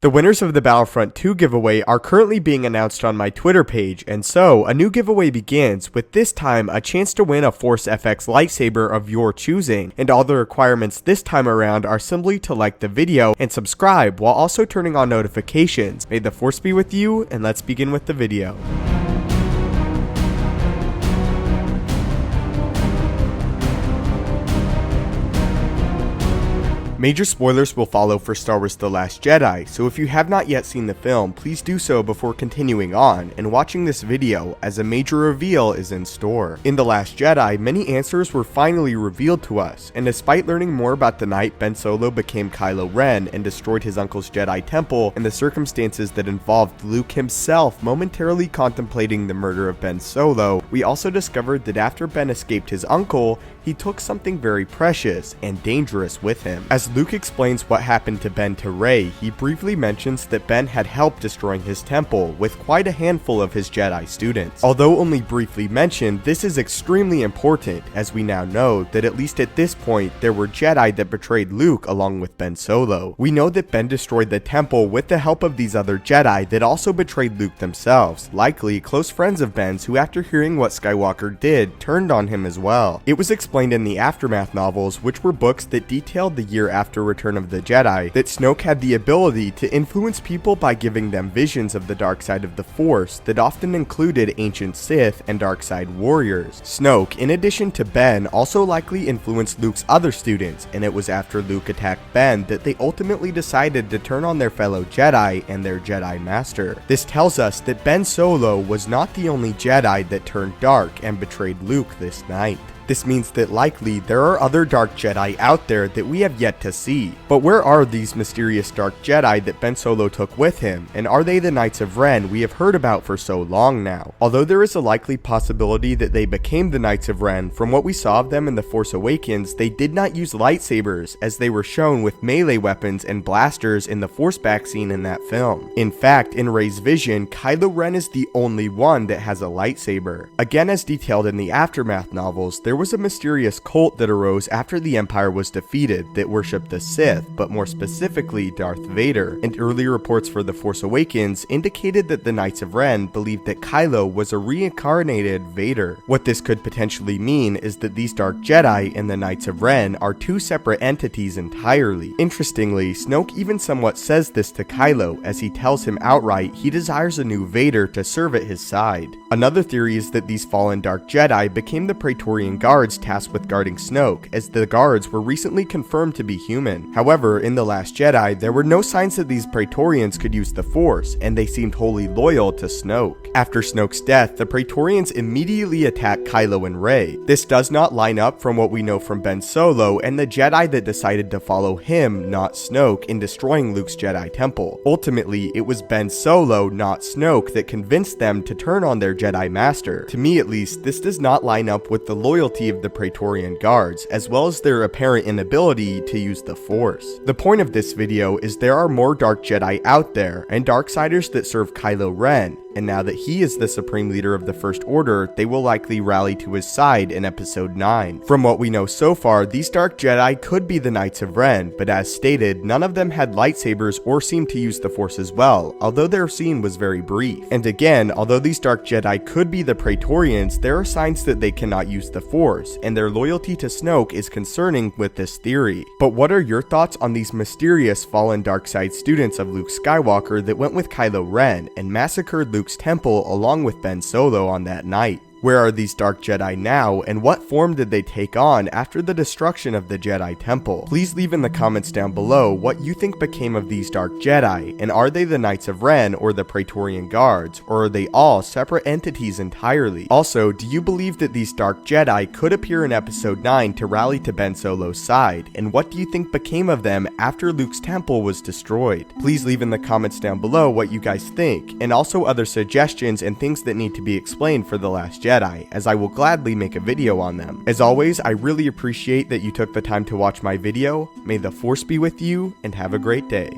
The winners of the Battlefront 2 giveaway are currently being announced on my Twitter page, and so a new giveaway begins, with this time a chance to win a Force FX lightsaber of your choosing, and all the requirements this time around are simply to like the video and subscribe while also turning on notifications. May the Force be with you, and let's begin with the video. Major spoilers will follow for Star Wars The Last Jedi, so if you have not yet seen the film, please do so before continuing on and watching this video, as a major reveal is in store. In The Last Jedi, many answers were finally revealed to us, and despite learning more about the night Ben Solo became Kylo Ren and destroyed his uncle's Jedi temple and the circumstances that involved Luke himself momentarily contemplating the murder of Ben Solo, we also discovered that after Ben escaped his uncle, he took something very precious and dangerous with him. As Luke explains what happened to Ben to Rey, he briefly mentions that Ben had helped destroying his temple with quite a handful of his Jedi students. Although only briefly mentioned, this is extremely important, as we now know that at least at this point there were Jedi that betrayed Luke along with Ben Solo. We know that Ben destroyed the temple with the help of these other Jedi that also betrayed Luke themselves, likely close friends of Ben's who, after hearing what Skywalker did, turned on him as well. It was explained in the Aftermath novels, which were books that detailed the year after Return of the Jedi, that Snoke had the ability to influence people by giving them visions of the dark side of the Force that often included ancient Sith and dark side warriors. Snoke, in addition to Ben, also likely influenced Luke's other students, and it was after Luke attacked Ben that they ultimately decided to turn on their fellow Jedi and their Jedi Master. This tells us that Ben Solo was not the only Jedi that turned dark and betrayed Luke this night. This means that likely there are other Dark Jedi out there that we have yet to see. But where are these mysterious Dark Jedi that Ben Solo took with him, and are they the Knights of Ren we have heard about for so long now? Although there is a likely possibility that they became the Knights of Ren, from what we saw of them in The Force Awakens, they did not use lightsabers, as they were shown with melee weapons and blasters in the Force back scene in that film. In fact, in Rey's vision, Kylo Ren is the only one that has a lightsaber. Again, as detailed in the Aftermath novels, there was a mysterious cult that arose after the Empire was defeated that worshipped the Sith, but more specifically Darth Vader, and early reports for The Force Awakens indicated that the Knights of Ren believed that Kylo was a reincarnated Vader. What this could potentially mean is that these Dark Jedi and the Knights of Ren are two separate entities entirely. Interestingly, Snoke even somewhat says this to Kylo, as he tells him outright he desires a new Vader to serve at his side. Another theory is that these fallen Dark Jedi became the Praetorian Guards tasked with guarding Snoke, as the guards were recently confirmed to be human. However, in The Last Jedi, there were no signs that these Praetorians could use the Force, and they seemed wholly loyal to Snoke. After Snoke's death, the Praetorians immediately attacked Kylo and Rey. This does not line up from what we know from Ben Solo and the Jedi that decided to follow him, not Snoke, in destroying Luke's Jedi temple. Ultimately, it was Ben Solo, not Snoke, that convinced them to turn on their Jedi Master. To me at least, this does not line up with the loyalty of the Praetorian Guards, as well as their apparent inability to use the Force. The point of this video is there are more Dark Jedi out there, and Darksiders that serve Kylo Ren, and now that he is the supreme leader of the First Order, they will likely rally to his side in Episode 9. From what we know so far, these Dark Jedi could be the Knights of Ren, but as stated, none of them had lightsabers or seemed to use the Force as well, although their scene was very brief. And again, although these Dark Jedi could be the Praetorians, there are signs that they cannot use the Force, and their loyalty to Snoke is concerning with this theory. But what are your thoughts on these mysterious fallen Darkside students of Luke Skywalker that went with Kylo Ren and massacred Luke's temple along with Ben Solo on that night? Where are these Dark Jedi now, and what form did they take on after the destruction of the Jedi Temple? Please leave in the comments down below what you think became of these Dark Jedi, and are they the Knights of Ren or the Praetorian Guards, or are they all separate entities entirely? Also, do you believe that these Dark Jedi could appear in Episode 9 to rally to Ben Solo's side, and what do you think became of them after Luke's temple was destroyed? Please leave in the comments down below what you guys think, and also other suggestions and things that need to be explained for The Last Jedi, as I will gladly make a video on them. As always, I really appreciate that you took the time to watch my video. May the Force be with you, and have a great day.